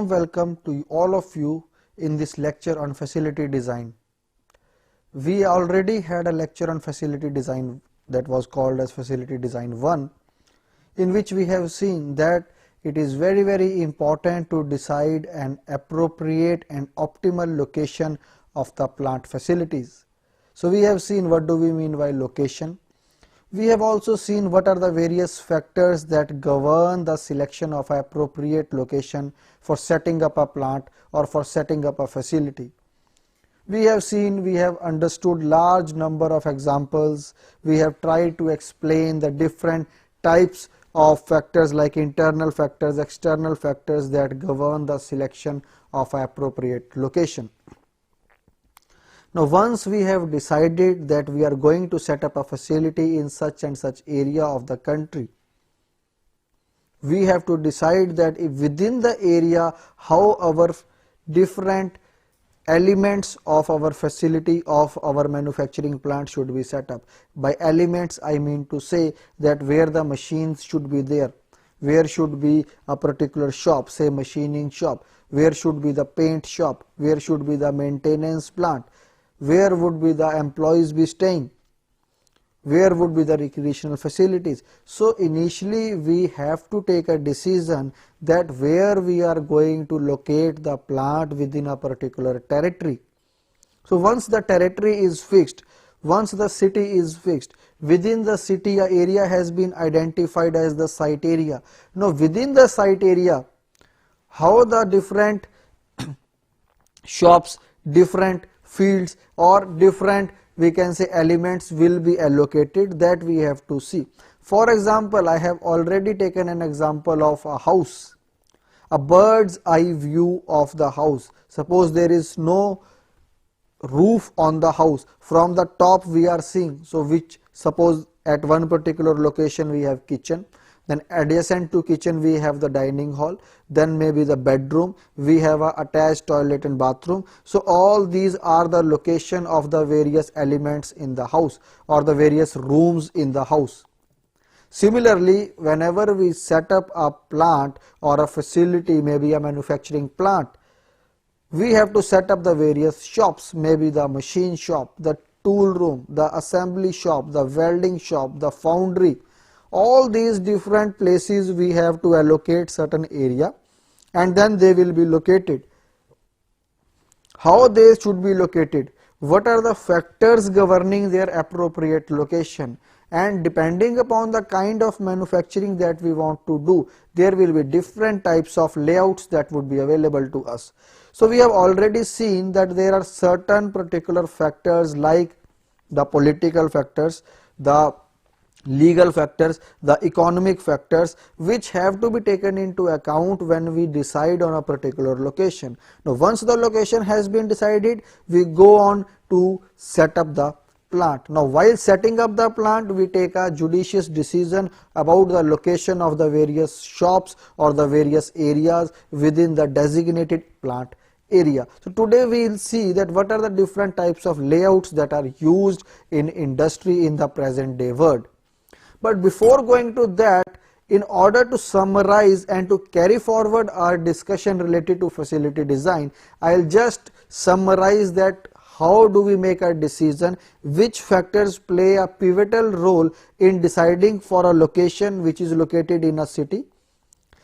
warm welcome to all of you in this lecture on facility design. We already had a lecture on facility design that was called as Facility Design 1, in which we have seen that it is very important to decide an appropriate and optimal location of the plant facilities. So we have seen what do we mean by location. We have also seen what are the various factors that govern the selection of an appropriate location for setting up a plant or for setting up a facility. We have understood large number of examples. We have tried to explain the different types of factors like internal factors, external factors that govern the selection of an appropriate location. Now once we have decided that we are going to set up a facility in such and such area of the country, we have to decide that if within the area how our different elements of our facility, of our manufacturing plant should be set up. By elements I mean to say that where the machines should be there, where should be a particular shop, say machining shop, where should be the paint shop, where should be the maintenance plant, where would be the employees be staying, where would be the recreational facilities. So initially we have to take a decision that where we are going to locate the plant within a particular territory. So once the territory is fixed, once the city is fixed, within the city an area has been identified as the site area. Now within the site area, how the different shops, different fields or different we can say elements will be allocated, that we have to see. For example, I have already taken an example of a house, a bird's eye view of the house. Suppose there is no roof on the house, from the top we are seeing, so which suppose at one particular location we have kitchen, then adjacent to kitchen we have the dining hall, then maybe the bedroom, we have a attached toilet and bathroom. So all these are the location of the various elements in the house or the various rooms in the house. Similarly, whenever we set up a plant or a facility, maybe a manufacturing plant, we have to set up the various shops, maybe the machine shop, the tool room, the assembly shop, the welding shop, the foundry. All these different places we have to allocate certain area and then they will be located. How they should be located? What are the factors governing their appropriate location? And depending upon the kind of manufacturing that we want to do, there will be different types of layouts that would be available to us. So we have already seen that there are certain particular factors like the political factors, the legal factors, the economic factors, which have to be taken into account when we decide on a particular location. Now once the location has been decided, we go on to set up the plant. Now while setting up the plant, we take a judicious decision about the location of the various shops or the various areas within the designated plant area. So today we will see that what are the different types of layouts that are used in industry in the present day world. But before going to that, in order to summarize and to carry forward our discussion related to facility design, I'll just summarize that how do we make a decision, which factors play a pivotal role in deciding for a location which is located in a city.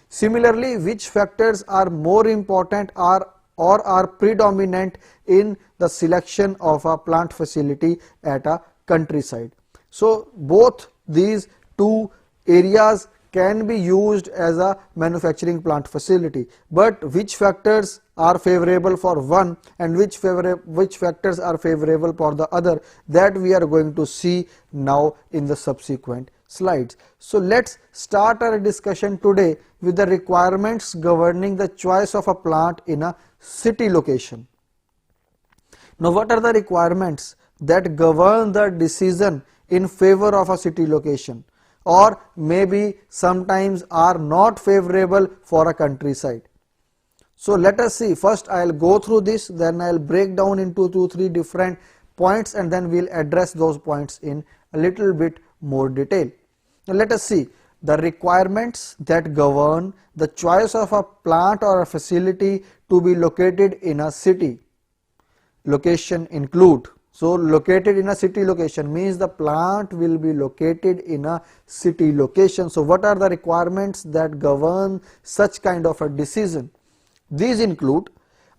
Similarly, which factors are more important or are predominant in the selection of a plant facility at a countryside. So both these two areas can be used as a manufacturing plant facility, but which factors are favorable for one and which factors are favorable for the other, that we are going to see now in the subsequent slides. So let's start our discussion today with the requirements governing the choice of a plant in a city location. Now what are the requirements that govern the decision in favor of a city location, or maybe sometimes are not favorable for a countryside? So let us see. First I will go through this, then I will break down into 2-3 different points and then we will address those points in a little bit more detail. Now let us see The requirements that govern the choice of a plant or a facility to be located in a city location include. So located in a city location means the plant will be located in a city location. So what are the requirements that govern such kind of a decision? These include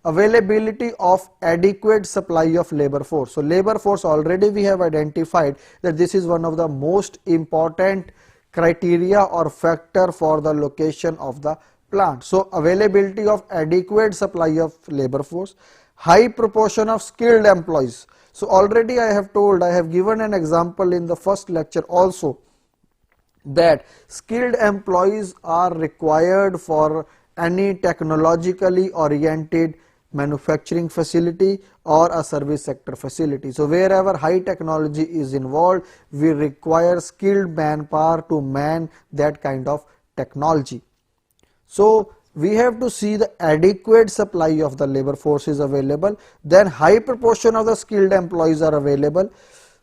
availability of adequate supply of labor force. So labor force, already we have identified that this is one of the most important criteria or factor for the location of the plant. So availability of adequate supply of labor force, high proportion of skilled employees. So already I have told, I have given an example in the first lecture also, that skilled employees are required for any technologically oriented manufacturing facility or a service sector facility. So wherever high technology is involved, we require skilled manpower to man that kind of technology. So we have to see the adequate supply of the labor force is available, then high proportion of the skilled employees are available,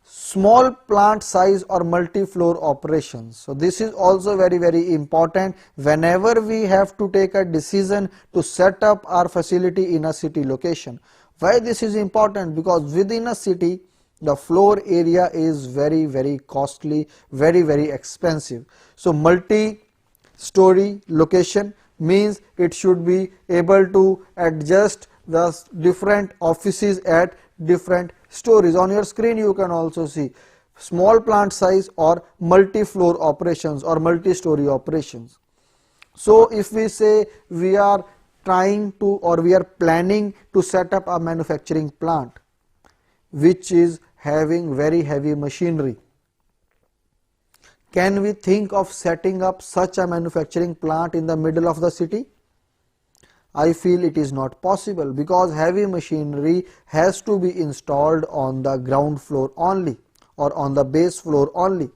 small plant size or multi-floor operations. So this is also very important whenever we have to take a decision to set up our facility in a city location. Why this is important? Because within a city the floor area is very costly, very expensive. So multi-story location means it should be able to adjust the different offices at different stories. On your screen you can also see small plant size or multi-floor operations or multi-story operations. So if we say we are trying to or we are planning to set up a manufacturing plant which is having very heavy machinery, can we think of setting up such a manufacturing plant in the middle of the city? I feel it is not possible, because heavy machinery has to be installed on the ground floor only or on the base floor only.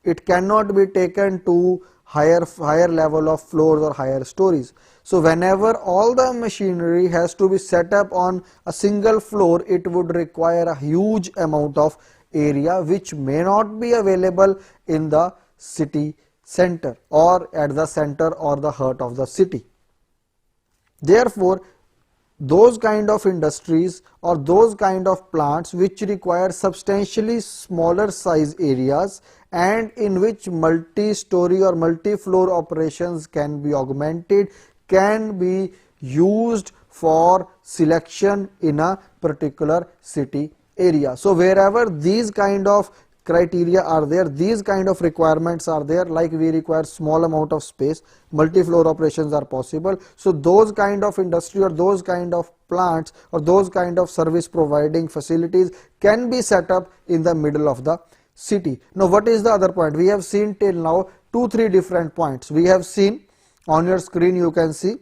It cannot be taken to higher level of floors or higher stories. So whenever all the machinery has to be set up on a single floor, it would require a huge amount of area which may not be available in the city center or at the center or the heart of the city. Therefore, those kind of industries or those kind of plants which require substantially smaller size areas and in which multi-story or multi-floor operations can be augmented, can be used for selection in a particular city area. So wherever these kind of criteria are there, these kind of requirements are there, like we require small amount of space, multi-floor operations are possible. So those kind of industry or those kind of plants or those kind of service providing facilities can be set up in the middle of the city. Now what is the other point? We have seen till now 2-3 different points. We have seen, on your screen you can see,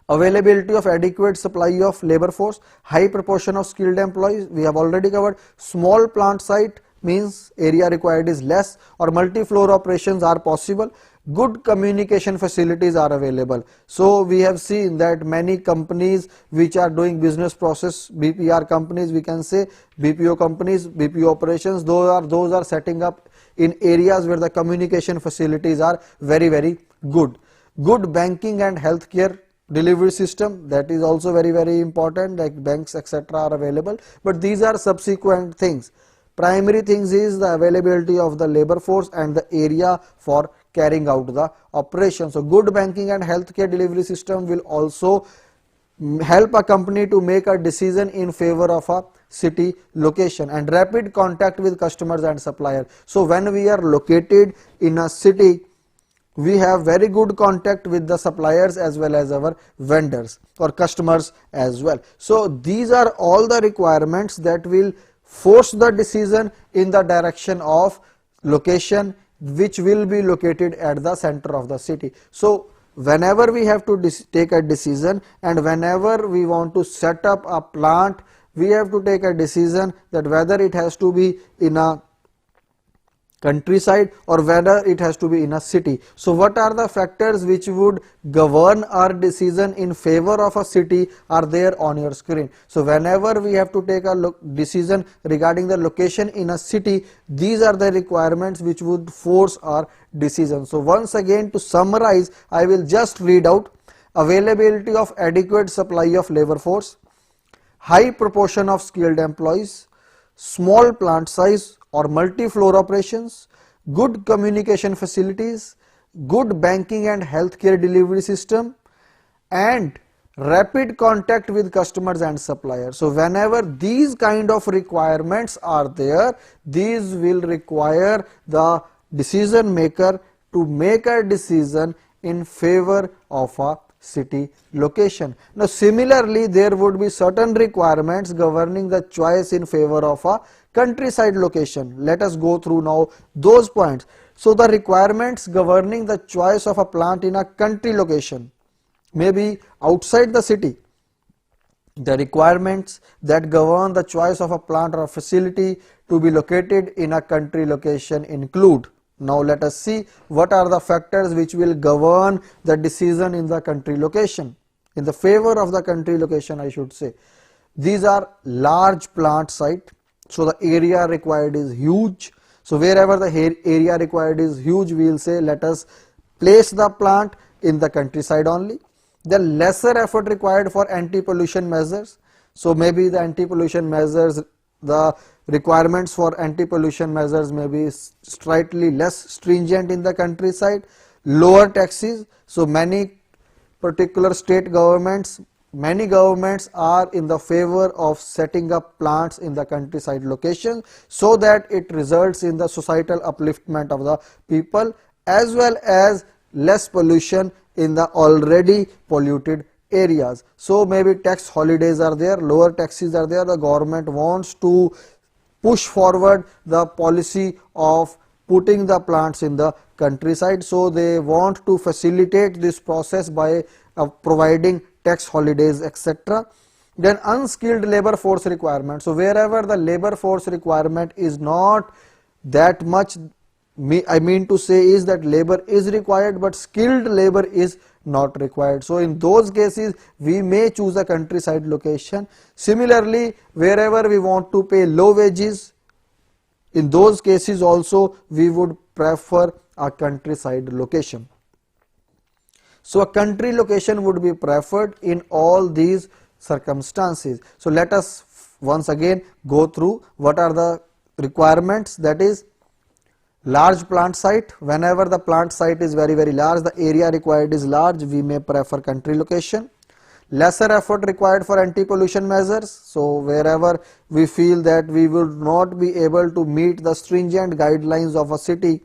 availability of adequate supply of labor force, high proportion of skilled employees, we have already covered. Small plant site means area required is less, or multi-floor operations are possible. Good communication facilities are available. So we have seen that many companies which are doing business process, BPR companies, we can say BPO companies, BPO operations, those are setting up in areas where the communication facilities are very good. Good banking and healthcare delivery system, that is also very important, like banks etc. are available, but these are subsequent things. Primary things is the availability of the labor force and the area for carrying out the operation. So good banking and healthcare delivery system will also help a company to make a decision in favor of a city location, and rapid contact with customers and suppliers. So when we are located in a city, we have very good contact with the suppliers as well as our vendors or customers as well. So these are all the requirements that will force the decision in the direction of location which will be located at the center of the city. So whenever we have to take a decision and whenever we want to set up a plant, we have to take a decision that whether it has to be in a countryside or whether it has to be in a city. So what are the factors which would govern our decision in favor of a city are there on your screen. So whenever we have to take a decision regarding the location in a city, these are the requirements which would force our decision. So once again, to summarize, I will just read out: availability of adequate supply of labor force, high proportion of skilled employees, small plant size or multi-floor operations, good communication facilities, good banking and healthcare delivery system, and rapid contact with customers and suppliers. So whenever these kind of requirements are there, these will require the decision maker to make a decision in favor of a city location. Now similarly, there would be certain requirements governing the choice in favor of a countryside location. Let us go through now those points. So the requirements governing the choice of a plant in a country location may be outside the city. The requirements that govern the choice of a plant or a facility to be located in a country location include. Now let us see what are the factors which will govern the decision in the country location, in the favor of the country location, I should say. These are large plant site, so the area required is huge. So wherever the area required is huge, we will say let us place the plant in the countryside only. The lesser effort required for anti-pollution measures. So maybe the anti-pollution measures, the requirements for anti-pollution measures may be slightly less stringent in the countryside. Lower taxes. So many particular state governments, many governments are in the favor of setting up plants in the countryside locations so that it results in the societal upliftment of the people as well as less pollution in the already polluted areas. So maybe tax holidays are there, lower taxes are there. The government wants to push forward the policy of putting the plants in the countryside, so they want to facilitate this process by providing tax holidays, etc. Then unskilled labor force requirement. So wherever the labor force requirement is not that much, I mean to say is that labor is required but skilled labor is not required. So in those cases we may choose a countryside location. Similarly, wherever we want to pay low wages, in those cases also we would prefer a countryside location. So a country location would be preferred in all these circumstances. So let us once again go through what are the requirements. That is, large plant site. Whenever the plant site is very large, the area required is large, we may prefer country location. Lesser effort required for anti-pollution measures. So wherever we feel that we will not be able to meet the stringent guidelines of a city,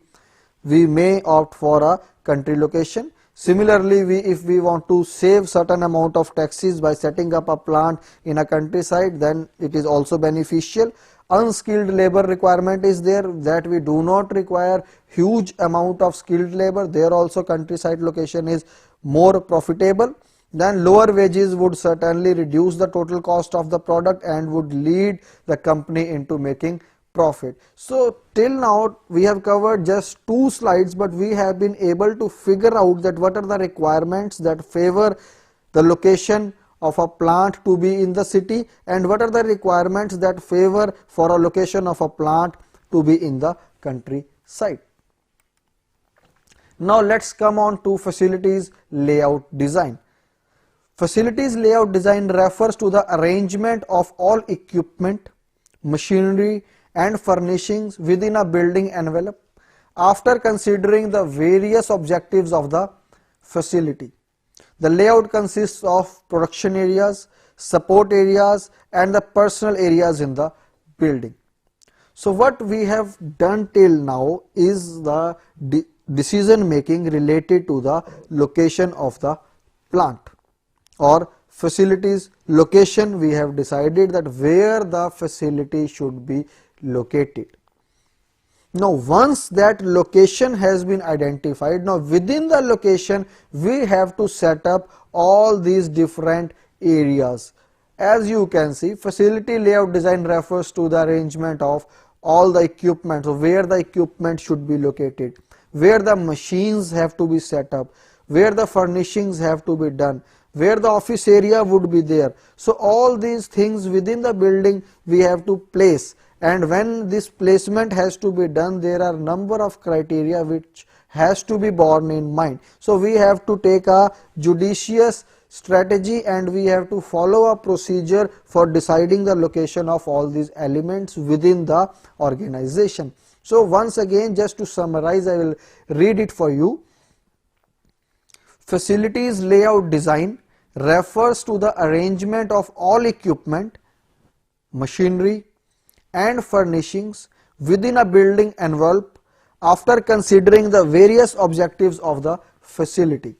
we may opt for a country location. Similarly, if we want to save certain amount of taxes by setting up a plant in a countryside, then it is also beneficial. Unskilled labor requirement is there, that we do not require huge amount of skilled labor. There also countryside location is more profitable. Then lower wages would certainly reduce the total cost of the product and would lead the company into making profit. So till now we have covered just 2 slides, but we have been able to figure out that what are the requirements that favor the location of a plant to be in the city and what are the requirements that favor for a location of a plant to be in the countryside. Now let's come on to facilities layout design. Facilities layout design refers to the arrangement of all equipment, machinery and furnishings within a building envelope after considering the various objectives of the facility. The layout consists of production areas, support areas and the personal areas in the building. So what we have done till now is the decision making related to the location of the plant or facilities location. We have decided that where the facility should be located. Now once that location has been identified, now within the location we have to set up all these different areas. As you can see, facility layout design refers to the arrangement of all the equipment, so where the equipment should be located, where the machines have to be set up, where the furnishings have to be done, where the office area would be there. So all these things within the building we have to place, and when this placement has to be done, there are number of criteria which has to be borne in mind. So we have to take a judicious strategy and we have to follow a procedure for deciding the location of all these elements within the organization. So once again, just to summarize, I will read it for you. Facilities layout design refers to the arrangement of all equipment, machinery and furnishings within a building envelope after considering the various objectives of the facility.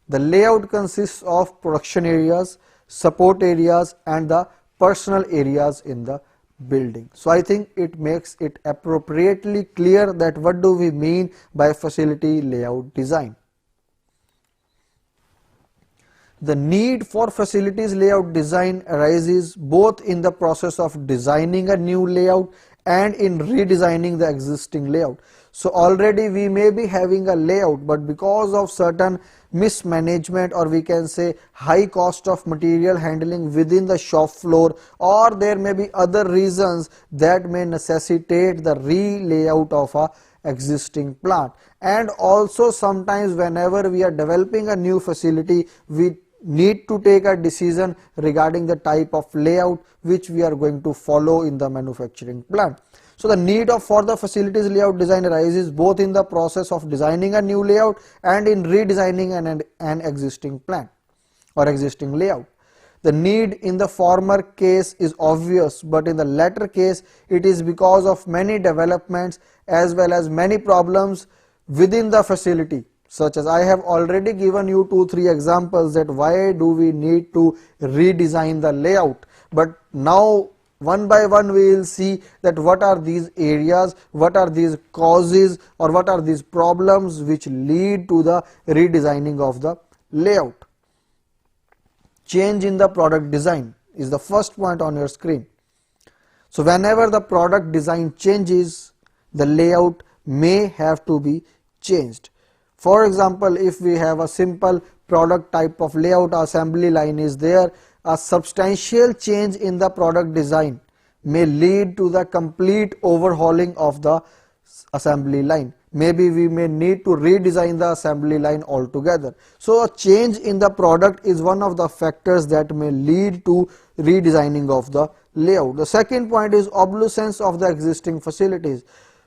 The layout consists of production areas, support areas and the personal areas in the building. So I think it makes it appropriately clear that what do we mean by facility layout design. The need for facilities layout design arises both in the process of designing a new layout and in redesigning the existing layout. So already we may be having a layout, but because of certain mismanagement, or we can say high cost of material handling within the shop floor, or there may be other reasons that may necessitate the re-layout of a existing plant. And also sometimes whenever we are developing a new facility, we need to take a decision regarding the type of layout which we are going to follow in the manufacturing plant. So the need for the facilities layout design arises both in the process of designing a new layout and in redesigning an existing plant or existing layout. The need in the former case is obvious, but in the latter case it is because of many developments as well as many problems within the facility, such as I have already given you 2-3 examples that why do we need to redesign the layout. But now one by one we will see that what are these areas, what are these causes or what are these problems which lead to the redesigning of the layout. Change in the product design is the first point on your screen. So whenever the product design changes, the layout may have to be changed. For example, if we have a simple product type of layout, assembly line is there, a substantial change in the product design may lead to the complete overhauling of the assembly line. Maybe we may need to redesign the assembly line altogether. So a change in the product is one of the factors that may lead to redesigning of the layout. The second point is obsolescence of the existing facilities.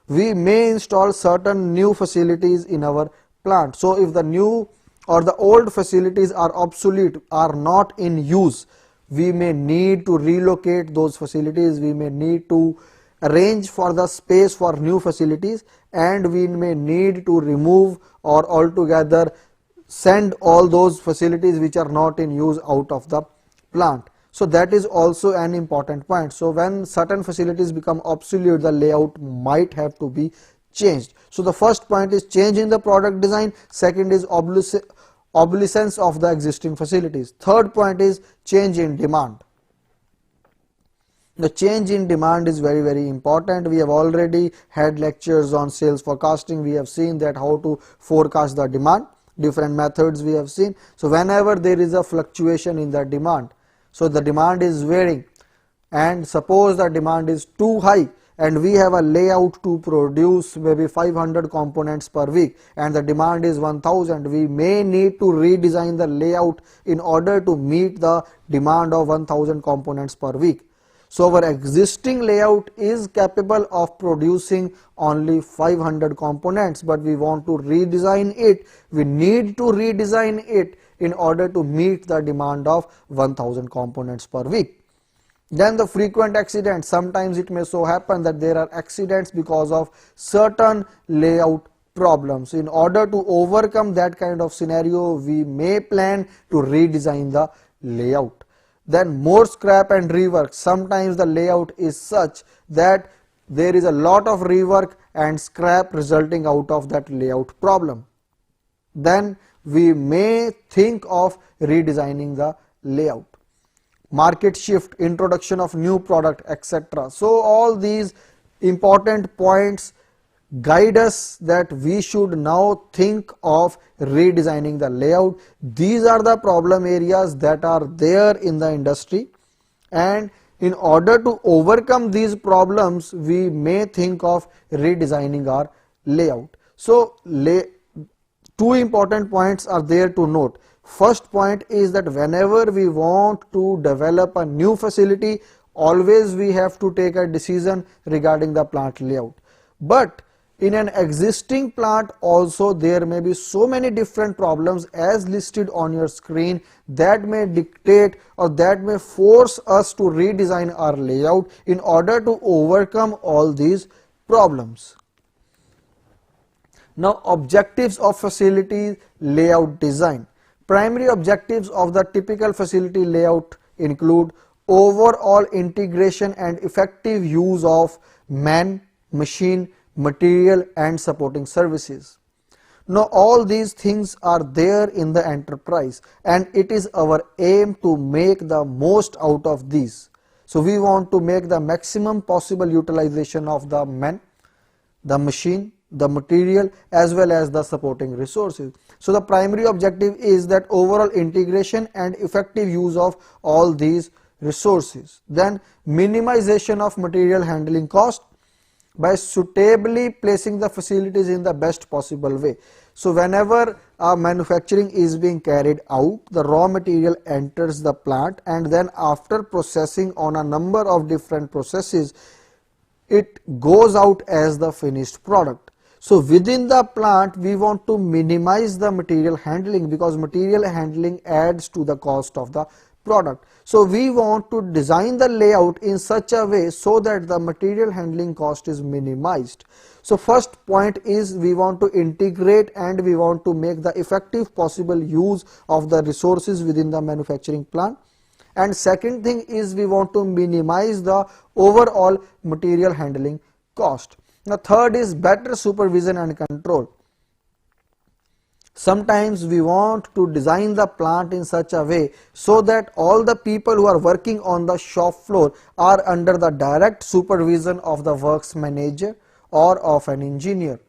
We may install certain new facilities in our plant. So if the new or the old facilities are obsolete, are not in use, we may need to relocate those facilities, we may need to arrange for the space for new facilities, and we may need to remove or altogether send all those facilities which are not in use out of the plant. So that is also an important point. So when certain facilities become obsolete, the layout might have to be changed. So the first point is change in the product design, second is obsolescence of the existing facilities. Third point is change in demand. The change in demand is very important. We have already had lectures on sales forecasting. We have seen that how to forecast the demand, different methods we have seen. So whenever there is a fluctuation in the demand, so the demand is varying, and suppose the demand is too high and we have a layout to produce maybe 500 components per week and the demand is 1000, we may need to redesign the layout in order to meet the demand of 1000 components per week. So our existing layout is capable of producing only 500 components, but we want to redesign it. We need to redesign it in order to meet the demand of 1000 components per week. Then the frequent accidents, sometimes it may so happen that there are accidents because of certain layout problems. In order to overcome that kind of scenario, we may plan to redesign the layout. Then more scrap and rework. Sometimes the layout is such that there is a lot of rework and scrap resulting out of that layout problem. Then we may think of redesigning the layout. Market shift, introduction of new product, etc. So all these important points guide us that we should now think of redesigning the layout. These are the problem areas that are there in the industry, and in order to overcome these problems we may think of redesigning our layout. So two important points are there to note. First point is that whenever we want to develop a new facility, always we have to take a decision regarding the plant layout. But in an existing plant also there may be so many different problems as listed on your screen that may dictate or that may force us to redesign our layout in order to overcome all these problems. Now, objectives of facility layout design. Primary objectives of the typical facility layout include overall integration and effective use of man, machine, material and supporting services. Now all these things are there in the enterprise and it is our aim to make the most out of these. So we want to make the maximum possible utilization of the man, the machine, the material as well as the supporting resources. So the primary objective is that overall integration and effective use of all these resources. Then minimization of material handling cost by suitably placing the facilities in the best possible way. So whenever manufacturing is being carried out, the raw material enters the plant and then after processing on a number of different processes, it goes out as the finished product. So within the plant we want to minimize the material handling because material handling adds to the cost of the product. So we want to design the layout in such a way so that the material handling cost is minimized. So first point is we want to integrate and we want to make the effective possible use of the resources within the manufacturing plant. And second thing is we want to minimize the overall material handling cost. Now third is better supervision and control. Sometimes we want to design the plant in such a way so that all the people who are working on the shop floor are under the direct supervision of the works manager or of an engineer.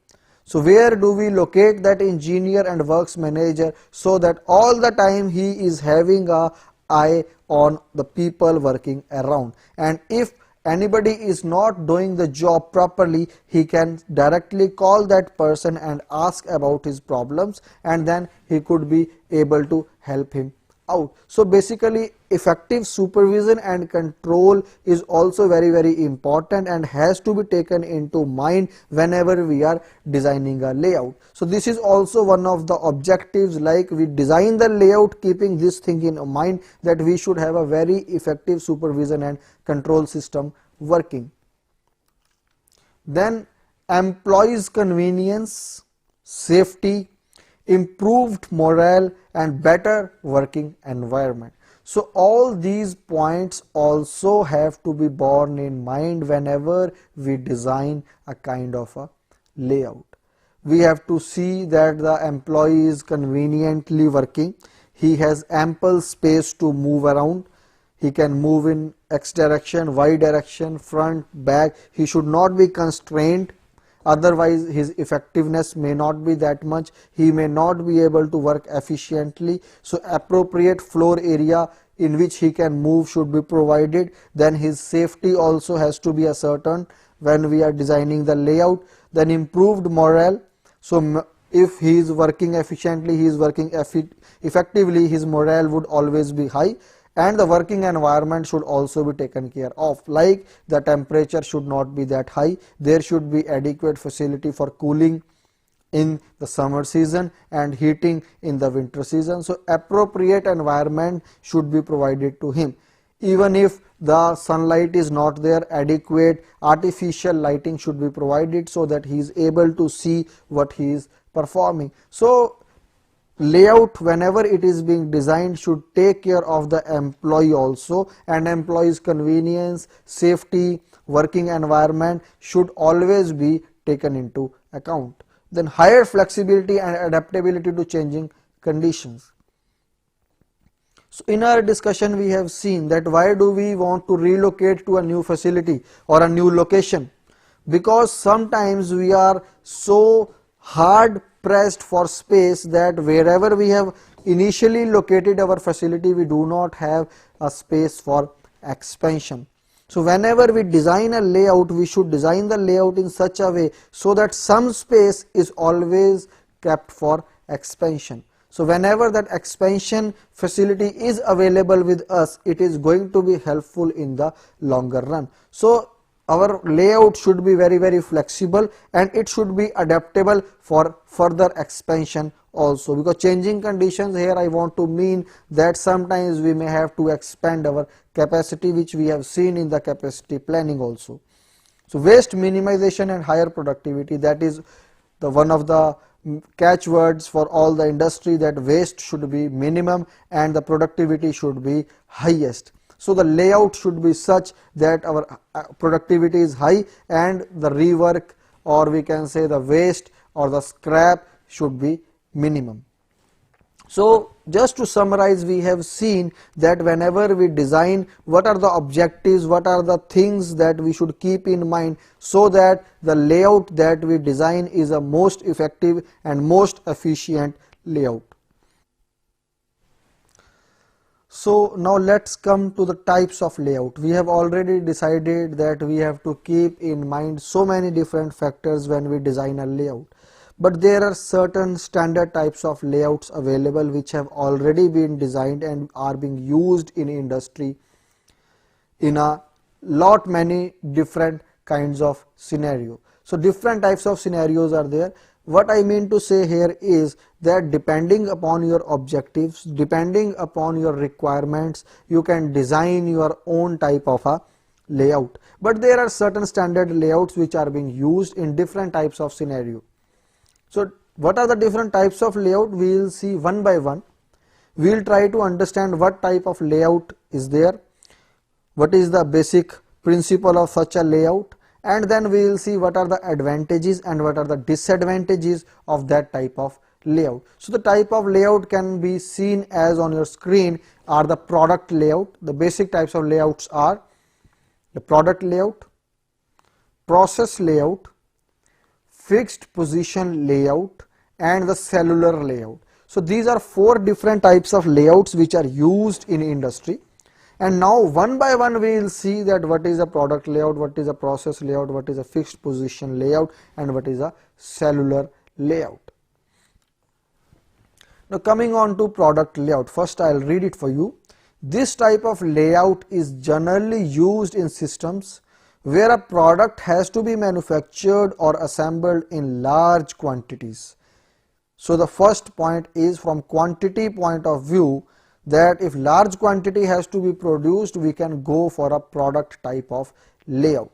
So where do we locate that engineer and works manager so that all the time he is having an eye on the people working around, and if anybody is not doing the job properly, he can directly call that person and ask about his problems and then he could be able to help him out. So basically effective supervision and control is also very important and has to be taken into mind whenever we are designing a layout. So this is also one of the objectives, like we design the layout keeping this thing in mind that we should have a very effective supervision and control system working. Then employees' convenience, safety, improved morale and better working environment. So all these points also have to be borne in mind whenever we design a kind of a layout. We have to see that the employee is conveniently working, he has ample space to move around, he can move in X direction, Y direction, front, back, he should not be constrained. Otherwise his effectiveness may not be that much, he may not be able to work efficiently. So appropriate floor area in which he can move should be provided. Then his safety also has to be ascertained when we are designing the layout. Then improved morale. So if he is working efficiently, he is working effectively, his morale would always be high. And the working environment should also be taken care of, like the temperature should not be that high, there should be adequate facility for cooling in the summer season and heating in the winter season. So appropriate environment should be provided to him. Even if the sunlight is not there, adequate artificial lighting should be provided so that he is able to see what he is performing. So layout whenever it is being designed should take care of the employee also, and employee's convenience, safety, working environment should always be taken into account. Then higher flexibility and adaptability to changing conditions. So in our discussion we have seen that why do we want to relocate to a new facility or a new location. because sometimes we are so hard pressed for space that wherever we have initially located our facility, we do not have a space for expansion. So whenever we design a layout, we should design the layout in such a way so that some space is always kept for expansion. So whenever that expansion facility is available with us, it is going to be helpful in the longer run. So our layout should be very flexible, and it should be adaptable for further expansion also, because changing conditions here I want to mean that sometimes we may have to expand our capacity, which we have seen in the capacity planning also. So waste minimization and higher productivity, that is the one of the catchwords for all the industry, that waste should be minimum and the productivity should be highest. So the layout should be such that our productivity is high and the rework, or we can say the waste or the scrap, should be minimum. So just to summarize, we have seen that whenever we design, what are the objectives, what are the things that we should keep in mind so that the layout that we design is a most effective and most efficient layout. So now let's come to the types of layout. We have already decided that we have to keep in mind so many different factors when we design a layout. But there are certain standard types of layouts available which have already been designed and are being used in industry in a lot many different kinds of scenario. So different types of scenarios are there. What I mean to say here is that depending upon your objectives, depending upon your requirements, you can design your own type of a layout. But there are certain standard layouts which are being used in different types of scenario. So what are the different types of layout? We will see one by one. We will try to understand what type of layout is there, what is the basic principle of such a layout, and then we will see what are the advantages and what are the disadvantages of that type of layout. So the type of layout can be seen as on your screen are the product layout. The basic types of layouts are the product layout, process layout, fixed position layout, and the cellular layout. So these are four different types of layouts which are used in industry. And now one by one we will see that what is a product layout, what is a process layout, what is a fixed position layout, and what is a cellular layout. Now coming on to product layout, first I will read it for you. This type of layout is generally used in systems where a product has to be manufactured or assembled in large quantities. So the first point is from quantity point of view, that if large quantity has to be produced, we can go for a product type of layout.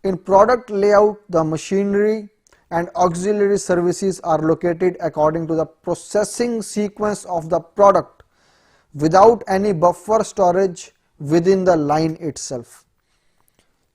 In product layout, the machinery and auxiliary services are located according to the processing sequence of the product without any buffer storage within the line itself.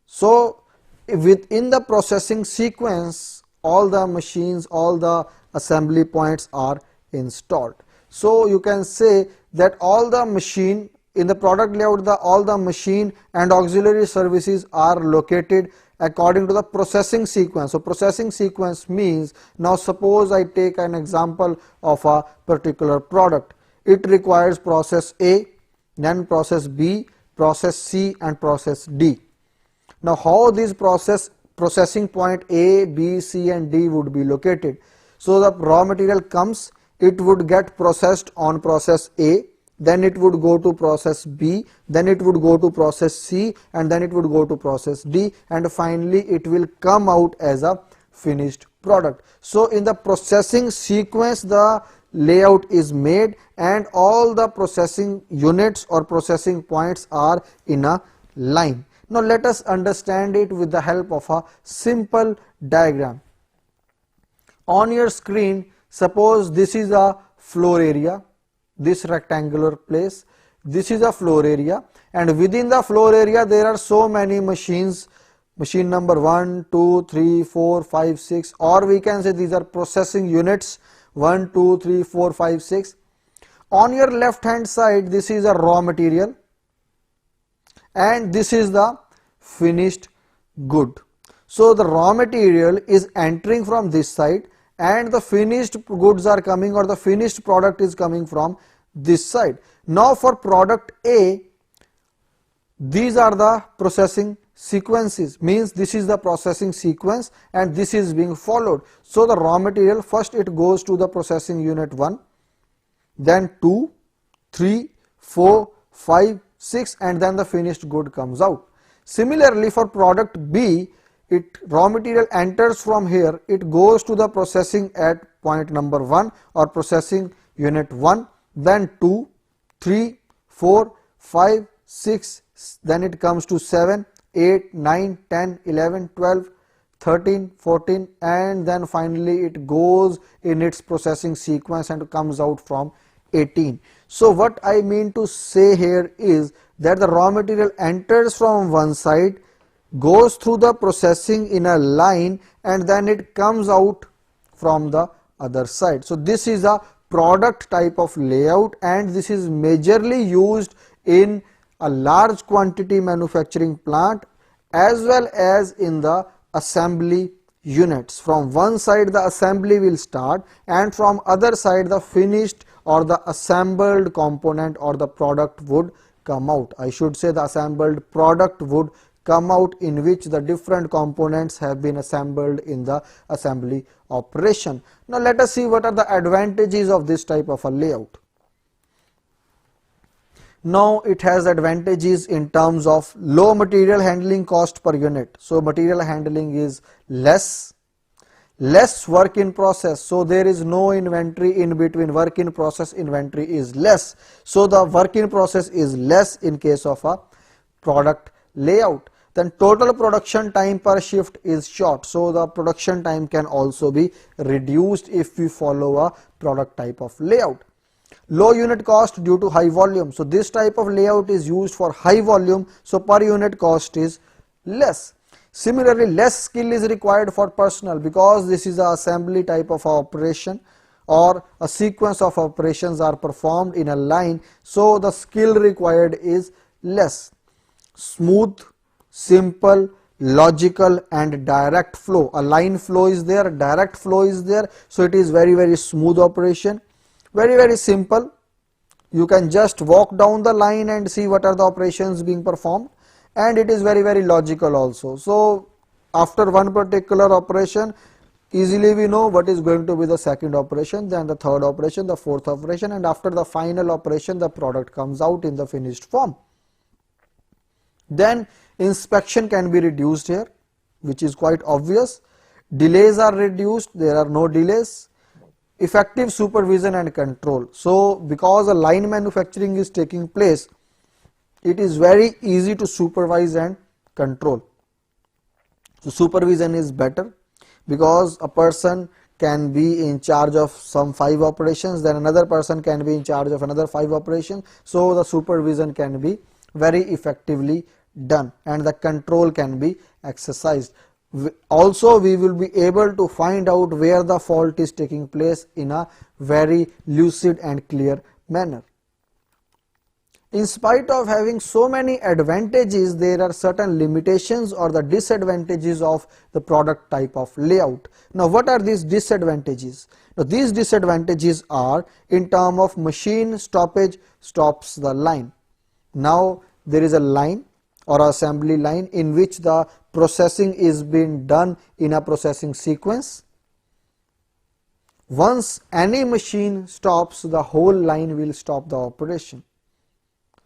So within the processing sequence, all the machines, all the assembly points are installed. So you can say that all the machine in the product layout, all the machine and auxiliary services are located according to the processing sequence. So processing sequence means, now suppose I take an example of a particular product. It requires process A, then process B, process C, and process D. Now how these processing point A, B, C, and D would be located? So the raw material comes, it would get processed on process A, then it would go to process B, then it would go to process C, and then it would go to process D, and finally it will come out as a finished product. So in the processing sequence, the layout is made and all the processing units or processing points are in a line. Now let us understand it with the help of a simple diagram. On your screen, suppose this is a floor area, this rectangular place, this is a floor area, and within the floor area there are so many machines, machine number 1, 2, 3, 4, 5, 6, or we can say these are processing units 1, 2, 3, 4, 5, 6. On your left hand side, this is a raw material and this is the finished good. So the raw material is entering from this side and the finished goods are coming, or the finished product is coming from this side. Now for product A, these are the processing sequences, means this is the processing sequence and this is being followed. So the raw material, first it goes to the processing unit 1, then 2, 3, 4, 5, 6, and then the finished good comes out. Similarly for product B, raw material enters from here, it goes to the processing at point number 1 or processing unit 1, then 2, 3, 4, 5, 6, then it comes to 7, 8, 9, 10, 11, 12, 13, 14, and then finally it goes in its processing sequence and comes out from 18. So what I mean to say here is that the raw material enters from one side, goes through the processing in a line, and then it comes out from the other side. So this is a product type of layout, and this is majorly used in a large quantity manufacturing plant as well as in the assembly units. From one side the assembly will start, and from other side the finished or the assembled component or the product would come out. I should say the assembled product would come out, in which the different components have been assembled in the assembly operation. Now let us see what are the advantages of this type of a layout. Now it has advantages in terms of low material handling cost per unit. So material handling is less work in process, so there is no inventory in between. Work in process inventory is less, so the work in process is less in case of a product layout. Then total production time per shift is short, so the production time can also be reduced if we follow a product type of layout. Low unit cost due to high volume, so this type of layout is used for high volume, so per unit cost is less. Similarly, less skill is required for personnel, because this is an assembly type of operation or a sequence of operations are performed in a line, so the skill required is less. Smooth, simple, logical and direct flow. A line flow is there, direct flow is there, so it is very smooth operation, very simple. You can just walk down the line and see what are the operations being performed, and it is very logical also. So after one particular operation, easily we know what is going to be the second operation, then the third operation, the fourth operation, and after the final operation the product comes out in the finished form. Then inspection can be reduced here, which is quite obvious. Delays are reduced, there are no delays. Effective supervision and control. So because a line manufacturing is taking place, it is very easy to supervise and control. So supervision is better, because a person can be in charge of some 5 operations, then another person can be in charge of another 5 operations, so the supervision can be very effectively done and the control can be exercised. Also we will be able to find out where the fault is taking place in a very lucid and clear manner. In spite of having so many advantages, there are certain limitations or the disadvantages of the product type of layout. Now what are these disadvantages? Now these disadvantages are in terms of machine stoppage, stops the line. Now there is a line or assembly line in which the processing is being done in a processing sequence. Once any machine stops, the whole line will stop the operation.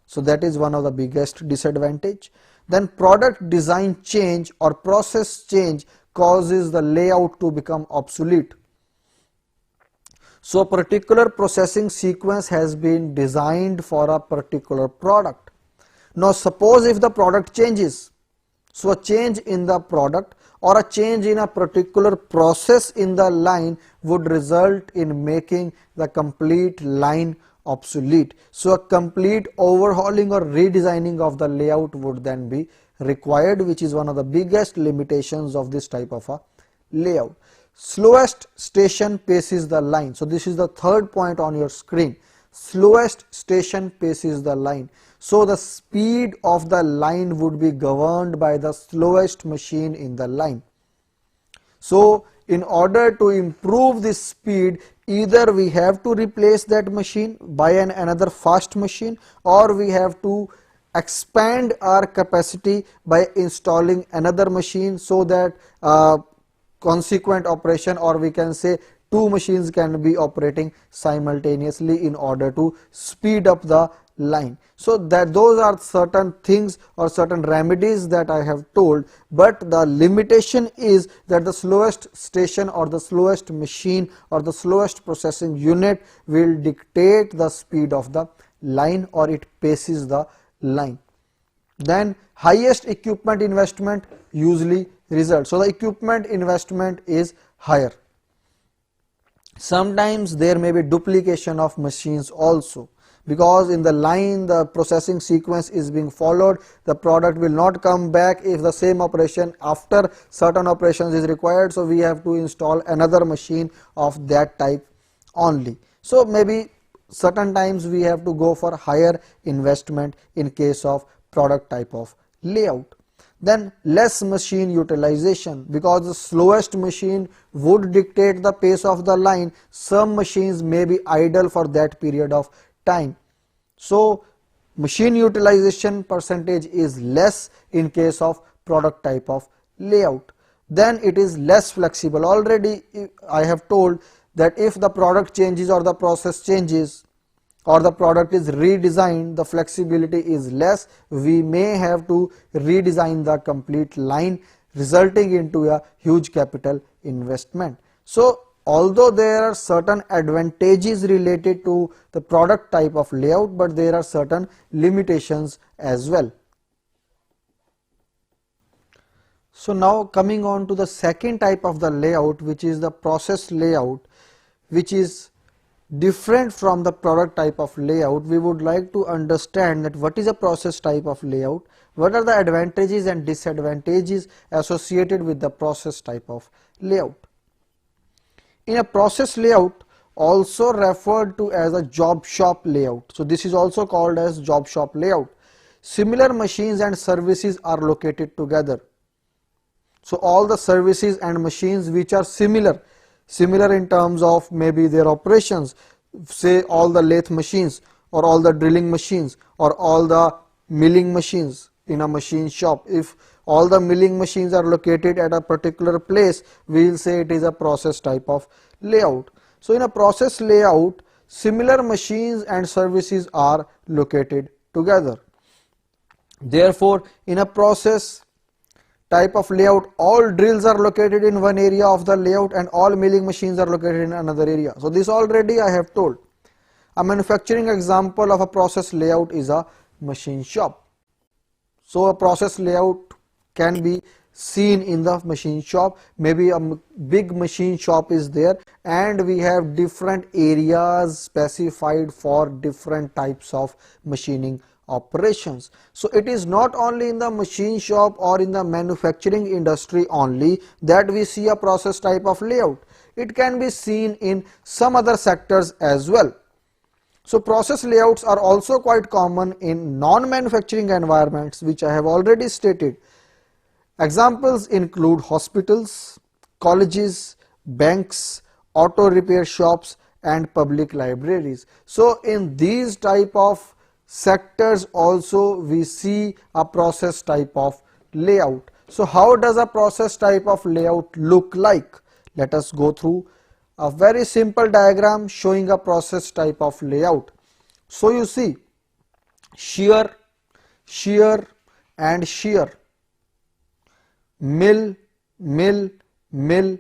So that is one of the biggest disadvantage. Then product design change or process change causes the layout to become obsolete. So a particular processing sequence has been designed for a particular product. Now suppose if the product changes, so a change in the product or a change in a particular process in the line would result in making the complete line obsolete. So a complete overhauling or redesigning of the layout would then be required, which is one of the biggest limitations of this type of a layout. Slowest station paces the line. So this is the third point on your screen. Slowest station paces the line. So the speed of the line would be governed by the slowest machine in the line. So in order to improve this speed, either we have to replace that machine by another fast machine, or we have to expand our capacity by installing another machine, so that consequent operation, or we can say two machines, can be operating simultaneously in order to speed up the line. So that those are certain things or certain remedies that I have told, but the limitation is that the slowest station or the slowest machine or the slowest processing unit will dictate the speed of the line, or it paces the line. Then highest equipment investment usually results. So the equipment investment is higher. Sometimes there may be duplication of machines also, because in the line the processing sequence is being followed. The product will not come back if the same operation after certain operations is required, so we have to install another machine of that type only. So maybe certain times we have to go for higher investment in case of product type of layout. Then less machine utilization, because the slowest machine would dictate the pace of the line. Some machines may be idle for that period of time. So machine utilization percentage is less in case of product type of layout. Then it is less flexible. Already I have told that if the product changes or the process changes or the product is redesigned, the flexibility is less. We may have to redesign the complete line, resulting into a huge capital investment. So although there are certain advantages related to the product type of layout, but there are certain limitations as well. So now coming on to the second type of the layout, which is the process layout, which is different from the product type of layout. We would like to understand that what is a process type of layout, what are the advantages and disadvantages associated with the process type of layout. In a process layout, also referred to as a job shop layout, so this is also called as job shop layout, similar machines and services are located together. So all the services and machines which are similar in terms of maybe their operations, say all the lathe machines or all the drilling machines or all the milling machines in a machine shop. If all the milling machines are located at a particular place, we will say it is a process type of layout. So in a process layout, similar machines and services are located together. Therefore, in a process type of layout, all drills are located in one area of the layout and all milling machines are located in another area. So this already I have told. A manufacturing example of a process layout is a machine shop. So a process layout can be seen in the machine shop. Maybe a big machine shop is there and we have different areas specified for different types of machining operations. So it is not only in the machine shop or in the manufacturing industry only that we see a process type of layout. It can be seen in some other sectors as well. So process layouts are also quite common in non-manufacturing environments, which I have already stated. Examples include hospitals, colleges, banks, auto repair shops and public libraries. So in these type of sectors also we see a process type of layout. So how does a process type of layout look like? Let us go through a very simple diagram showing a process type of layout. So you see shear, shear and shear, mill, mill, mill,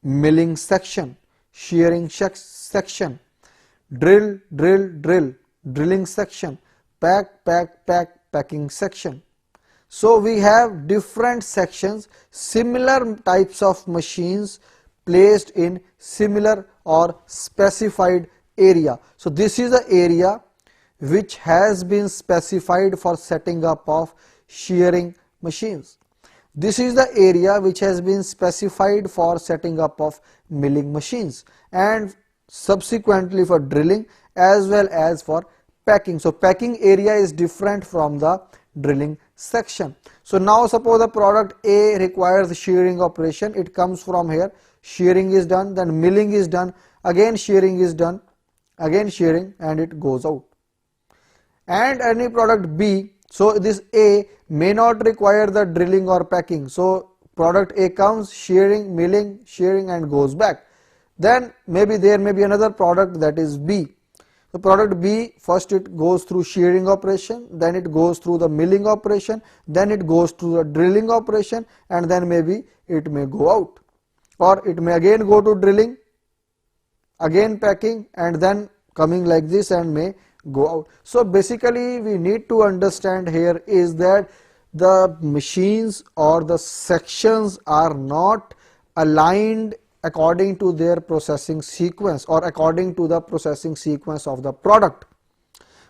milling section, shearing section, drill, drill, drill, drilling section, pack, pack, pack, packing section. So we have different sections, similar types of machines placed in similar or specified area. So this is the area which has been specified for setting up of shearing machines. This is the area which has been specified for setting up of milling machines and subsequently for drilling as well as for packing. So packing area is different from the drilling section. So now suppose the product A requires shearing operation, it comes from here, shearing is done, then milling is done, again shearing is done, again shearing, and it goes out. And any product B, so this A may not require the drilling or packing, so product A comes, shearing, milling, shearing, and goes back. Then maybe there may be another product, that is B. The product B, first it goes through shearing operation, then it goes through the milling operation, then it goes through the drilling operation, and then maybe it may go out, or it may again go to drilling, again packing, and then coming like this and may go out. So basically we need to understand here is that the machines or the sections are not aligned according to their processing sequence or according to the processing sequence of the product,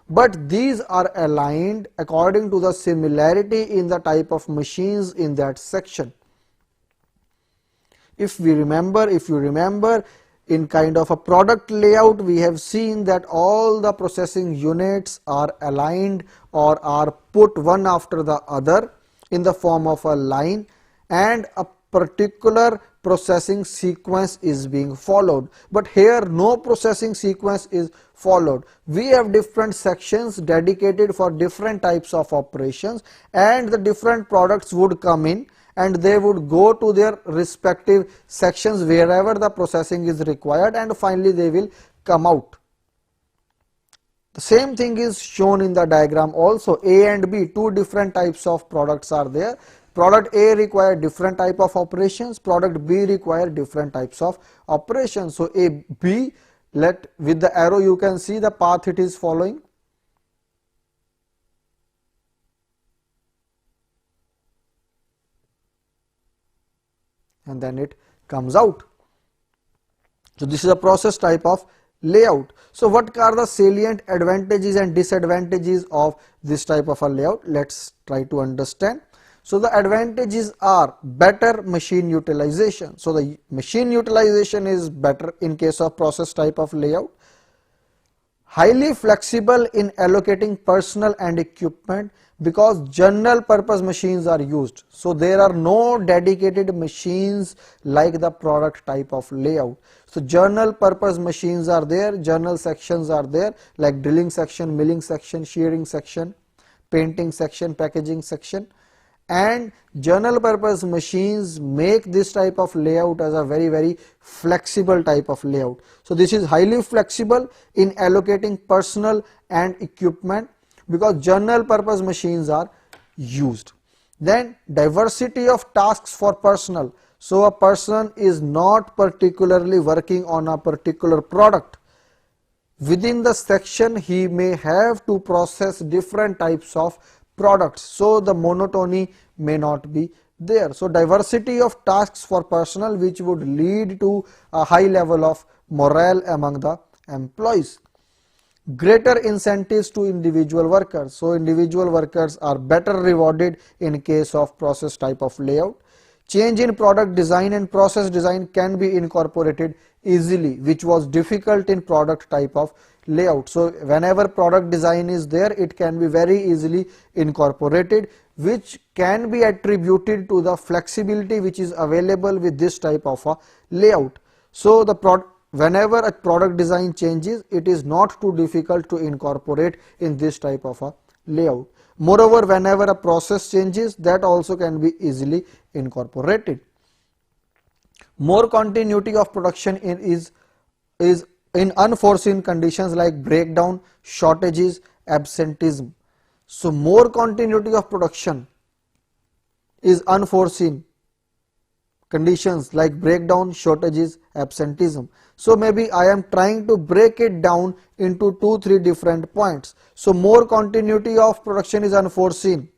but these are aligned according to the similarity in the type of machines in that section. If you remember, in kind of a product layout, we have seen that all the processing units are aligned or are put one after the other in the form of a line, and a particular processing sequence is being followed. But here no processing sequence is followed. We have different sections dedicated for different types of operations, and the different products would come in and they would go to their respective sections wherever the processing is required, and finally they will come out. The same thing is shown in the diagram also. A and B, two different types of products are there. Product A require different type of operations, product B require different types of operations. So A, B, with the arrow you can see the path it is following. And then it comes out. So this is a process type of layout. So what are the salient advantages and disadvantages of this type of a layout? Let's try to understand. So the advantages are better machine utilization. So the machine utilization is better in case of process type of layout. Highly flexible in allocating personnel and equipment, because general purpose machines are used. So there are no dedicated machines like the product type of layout. So general purpose machines are there, general sections are there like drilling section, milling section, shearing section, painting section, packaging section, and general purpose machines make this type of layout as a very flexible type of layout. So this is highly flexible in allocating personnel and equipment because general purpose machines are used. Then diversity of tasks for personnel. So a person is not particularly working on a particular product. Within the section he may have to process different types of products, so the monotony may not be there. So diversity of tasks for personnel, which would lead to a high level of morale among the employees. Greater incentives to individual workers. So individual workers are better rewarded in case of process type of layout. Change in product design and process design can be incorporated easily, which was difficult in product type of layout. So whenever product design is there, it can be very easily incorporated, which can be attributed to the flexibility which is available with this type of a layout. So whenever a product design changes, it is not too difficult to incorporate in this type of a layout. Moreover, whenever a process changes, that also can be easily incorporated. More continuity of production is in unforeseen conditions like breakdown, shortages, absenteeism. So more continuity of production is unforeseen conditions like breakdown, shortages, absenteeism. So maybe I am trying to break it down into 2-3 different points. So more continuity of production is unforeseen.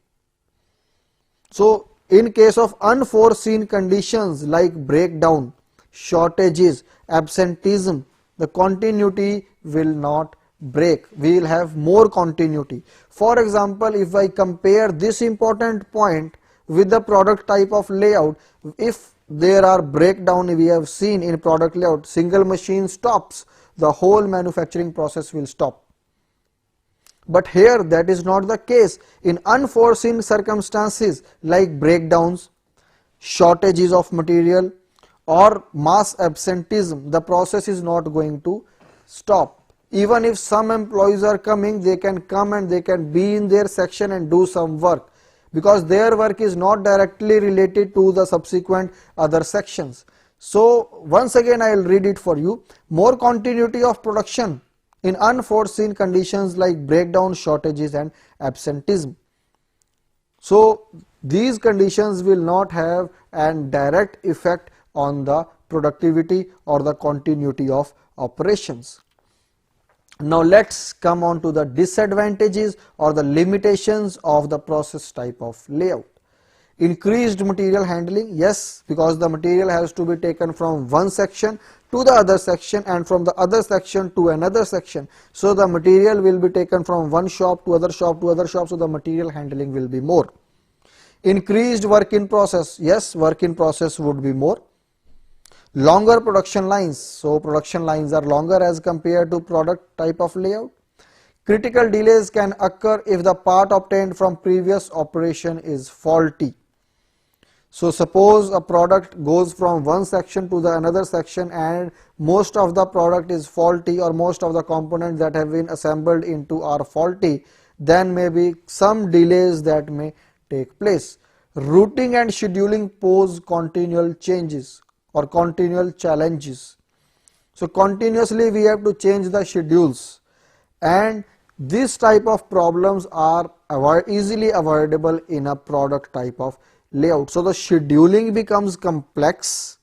So in case of unforeseen conditions like breakdown, shortages, absenteeism, the continuity will not break. We will have more continuity. For example, if I compare this important point with the product type of layout, if there are breakdown we have seen in product layout, single machine stops, the whole manufacturing process will stop. But here that is not the case. In unforeseen circumstances like breakdowns, shortages of material or mass absenteeism, the process is not going to stop. Even if some employees are coming, they can come and they can be in their section and do some work, because their work is not directly related to the subsequent other sections. So once again I will read it for you. More continuity of production in unforeseen conditions like breakdown, shortages and absenteeism. So these conditions will not have a direct effect on the productivity or the continuity of operations. Now let's come on to the disadvantages or the limitations of the process type of layout. Increased material handling, yes, because the material has to be taken from one section to the other section and from the other section to another section. So the material will be taken from one shop to other shop to other shop, so the material handling will be more. Increased work in process, yes, work in process would be more. Longer production lines, so production lines are longer as compared to product type of layout. Critical delays can occur if the part obtained from previous operation is faulty. So suppose a product goes from one section to the another section and most of the product is faulty, or most of the components that have been assembled into are faulty, then maybe some delays that may take place. Routing and scheduling pose continual changes or continual challenges. So continuously we have to change the schedules, and this type of problems are easily avoidable in a product type of layout. So the scheduling becomes complex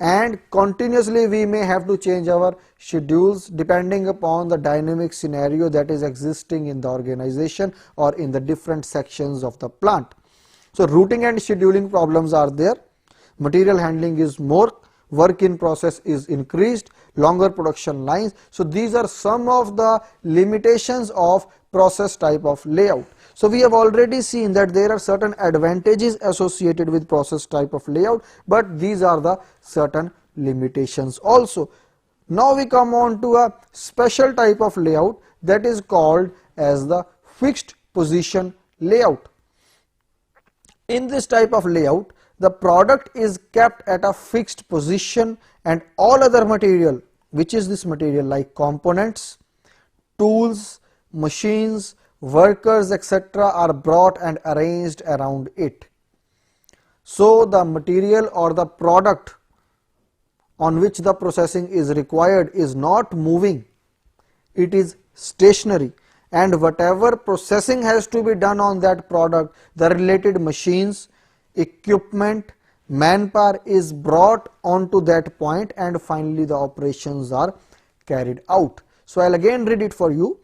and continuously we may have to change our schedules depending upon the dynamic scenario that is existing in the organization or in the different sections of the plant. So routing and scheduling problems are there, material handling is more, work in process is increased, longer production lines. So these are some of the limitations of process type of layout. So we have already seen that there are certain advantages associated with process type of layout, but these are the certain limitations also. Now we come on to a special type of layout that is called as the fixed position layout. In this type of layout, the product is kept at a fixed position and all other material, which is this material like components, tools, machines, workers, etc. are brought and arranged around it. So the material or the product on which the processing is required is not moving, it is stationary, and whatever processing has to be done on that product, the related machines, equipment, manpower is brought onto that point and finally the operations are carried out. So I'll again read it for you.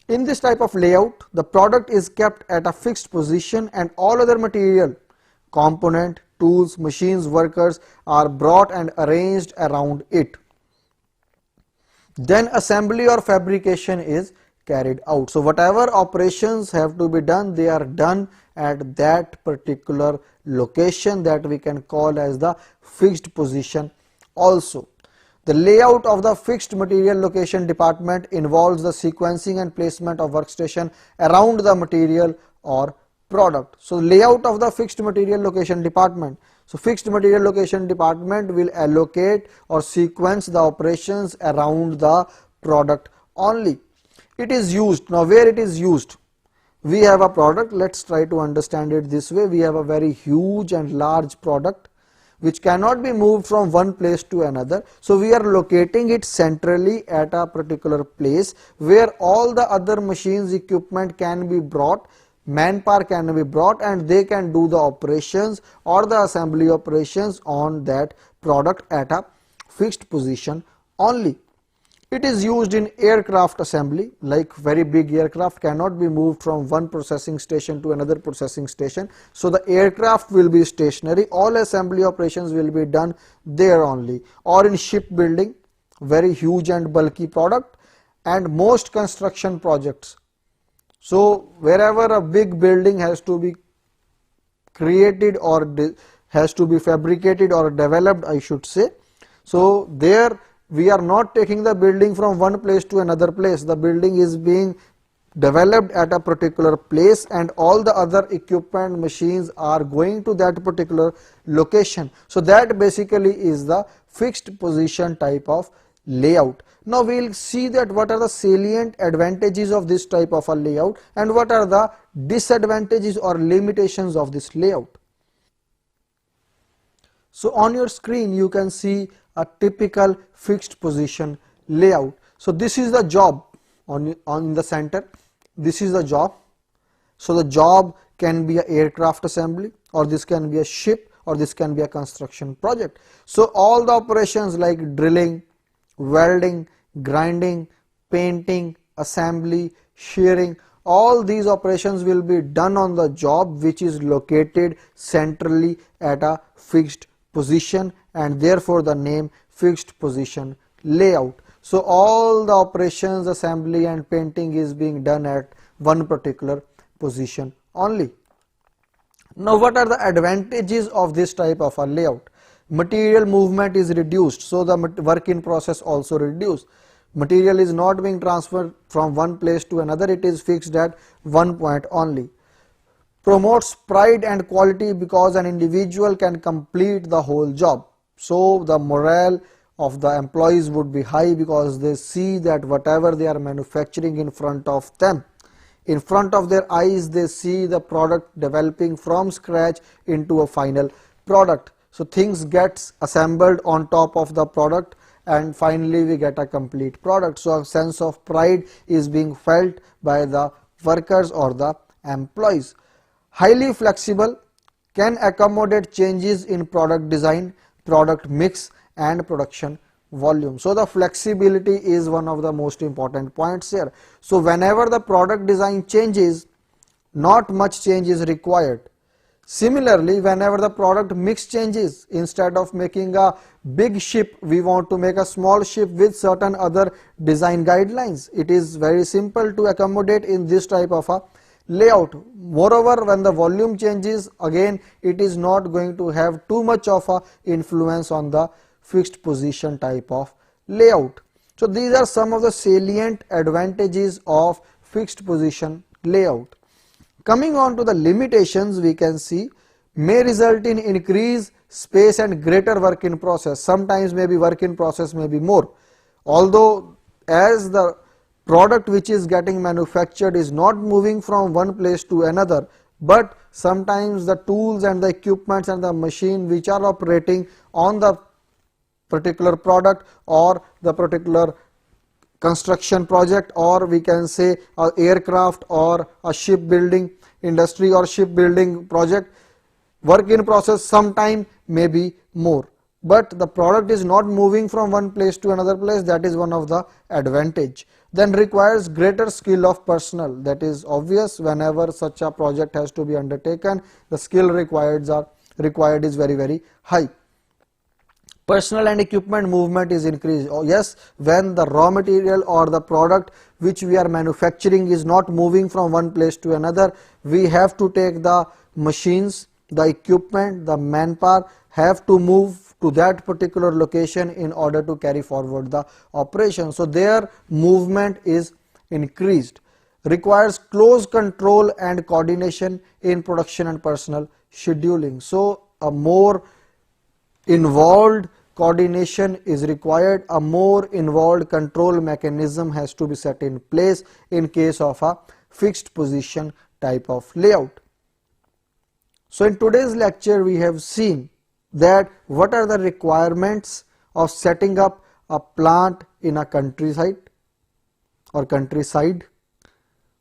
In this type of layout, the product is kept at a fixed position and all other material, component, tools, machines, workers are brought and arranged around it. Then assembly or fabrication is carried out. So whatever operations have to be done, they are done at that particular location that we can call as the fixed position also. The layout of the fixed material location department involves the sequencing and placement of workstation around the material or product. So layout of the fixed material location department. So fixed material location department will allocate or sequence the operations around the product only. It is used, now where it is used? We have a product, let's try to understand it this way. We have a very huge and large product which cannot be moved from one place to another. So we are locating it centrally at a particular place where all the other machines, equipment can be brought, manpower can be brought, and they can do the operations or the assembly operations on that product at a fixed position only. It is used in aircraft assembly, like very big aircraft cannot be moved from one processing station to another processing station. So the aircraft will be stationary, all assembly operations will be done there only. Or in shipbuilding, very huge and bulky product, and most construction projects. So wherever a big building has to be created or has to be fabricated or developed, I should say, so there we are not taking the building from one place to another place. The building is being developed at a particular place and all the other equipment machines are going to that particular location. So that basically is the fixed position type of layout. Now we will see that what are the salient advantages of this type of a layout and what are the disadvantages or limitations of this layout. So on your screen you can see a typical fixed position layout. So this is the job on the center. This is the job. So the job can be an aircraft assembly, or this can be a ship, or this can be a construction project. So all the operations like drilling, welding, grinding, painting, assembly, shearing, all these operations will be done on the job which is located centrally at a fixed position, and therefore the name fixed position layout. So all the operations, assembly and painting is being done at one particular position only. Now what are the advantages of this type of a layout? Material movement is reduced, so the work in process also reduced. Material is not being transferred from one place to another, it is fixed at one point only. Promotes pride and quality because an individual can complete the whole job. So the morale of the employees would be high because they see that whatever they are manufacturing in front of them, in front of their eyes, they see the product developing from scratch into a final product. So things gets assembled on top of the product and finally we get a complete product. So a sense of pride is being felt by the workers or the employees. Highly flexible, can accommodate changes in product design, product mix and production volume. So the flexibility is one of the most important points here. So whenever the product design changes, not much change is required. Similarly, whenever the product mix changes, instead of making a big ship, we want to make a small ship with certain other design guidelines. It is very simple to accommodate in this type of a layout. Moreover, when the volume changes, again it is not going to have too much of a influence on the fixed position type of layout. So these are some of the salient advantages of fixed position layout. Coming on to the limitations, we can see may result in increased space and greater work in process. Sometimes maybe work in process may be more, although as the product which is getting manufactured is not moving from one place to another, but sometimes the tools and the equipments and the machine which are operating on the particular product or the particular construction project, or we can say a aircraft or a shipbuilding industry or shipbuilding project, work in process sometime may be more, but the product is not moving from one place to another place. That is one of the advantage. Then requires greater skill of personnel. That is obvious. Whenever such a project has to be undertaken, the skill required is very high. Personnel and equipment movement is increased. Oh yes, when the raw material or the product which we are manufacturing is not moving from one place to another, we have to take the machines, the equipment, the manpower have to move to that particular location in order to carry forward the operation. So their movement is increased. Requires close control and coordination in production and personnel scheduling. So a more involved coordination is required, a more involved control mechanism has to be set in place in case of a fixed position type of layout. So in today's lecture we have seen that what are the requirements of setting up a plant in a countryside or countryside,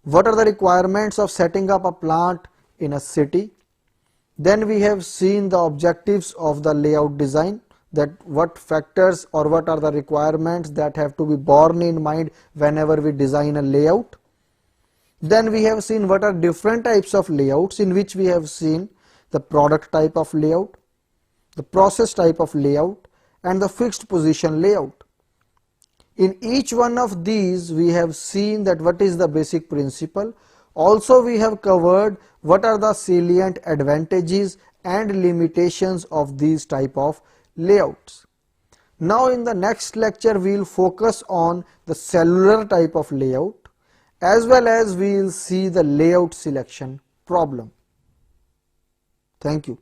what are the requirements of setting up a plant in a city. Then we have seen the objectives of the layout design, that what factors or what are the requirements that have to be borne in mind whenever we design a layout. Then we have seen what are different types of layouts, in which we have seen the product type of layout, the process type of layout and the fixed position layout. In each one of these we have seen that what is the basic principle. Also we have covered what are the salient advantages and limitations of these type of layouts. Now in the next lecture we will focus on the cellular type of layout, as well as we will see the layout selection problem. Thank you.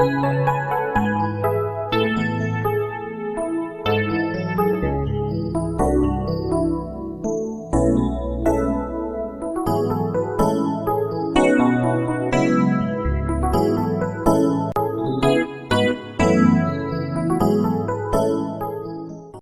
Thank you.